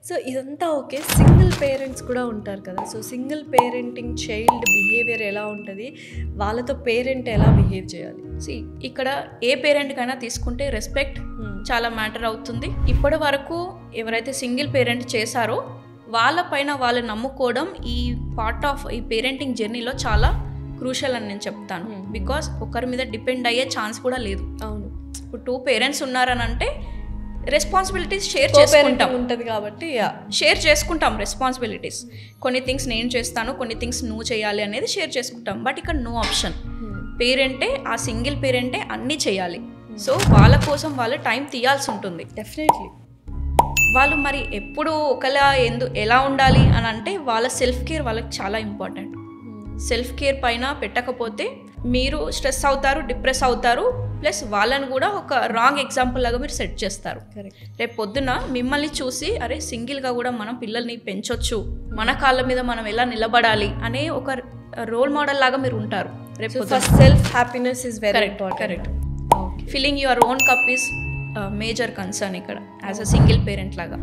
So ఇదంతా okay. Single parents కూడా ఉంటారు కదా! So single parenting child behaviour ఎలా ఉంటది? వాళ్ళతో పేరెంట్ ఎలా బిహేవ్ చేయాలి? ఇక్కడ ఏ పేరెంట్కైనా తీసుకుంటే రెస్పెక్ట్ చాలా మ్యాటర్ అవుతుంది. ఇప్పటి వరకు ఎవరైతే సింగిల్ పేరెంట్ చేశారో వాళ్ళపైన వాళ్ళు నమ్ముకోవడం ఈ పార్ట్ ఆఫ్ ఈ పేరెంటింగ్ జర్నీలో చాలా క్రూషల్ అని నేను చెప్తాను. బికాస్ ఒకరి మీద డిపెండ్ అయ్యే ఛాన్స్ కూడా లేదు. అవును. ఇప్పుడు 2 పేరెంట్స్ ఉన్నారని అంటే రెస్పాన్సిబిలిటీస్ షేర్ చేసుకుంటాం ఉంటుంది కాబట్టి షేర్ చేసుకుంటాం రెస్పాన్సిబిలిటీస్. కొన్ని థింగ్స్ నేను చేస్తాను, కొన్ని థింగ్స్ నువ్వు చేయాలి అనేది షేర్ చేసుకుంటాం. బట్ ఇక్కడ నో ఆప్షన్. పేరెంటే ఆ సింగిల్ పేరెంటే అన్నీ చేయాలి. సో వాళ్ళ కోసం వాళ్ళు టైం తీయాల్సి ఉంటుంది. డెఫినెట్లీ వాళ్ళు మరి ఎప్పుడు ఒకలా ఎలా ఉండాలి అని అంటే వాళ్ళ సెల్ఫ్ కేర్ వాళ్ళకి చాలా ఇంపార్టెంట్. సెల్ఫ్ కేర్ పైన పెట్టకపోతే మీరు స్ట్రెస్ అవుతారు, డిప్రెస్ అవుతారు, ప్లస్ వాళ్ళని కూడా ఒక రాంగ్ ఎగ్జాంపుల్ లాగా మీరు సెట్ చేస్తారు. రేపు పొద్దున మిమ్మల్ని చూసి అరే సింగిల్గా కూడా మనం పిల్లల్ని పెంచొచ్చు, మన కాళ్ళ మీద మనం ఎలా నిలబడాలి అనే ఒక రోల్ మోడల్ లాగా మీరు ఉంటారు. రేపు self happiness is very important. Correct. Filling your own cup is major concern ఇక్కడ యాజ్ అ సింగిల్ పేరెంట్ లాగా.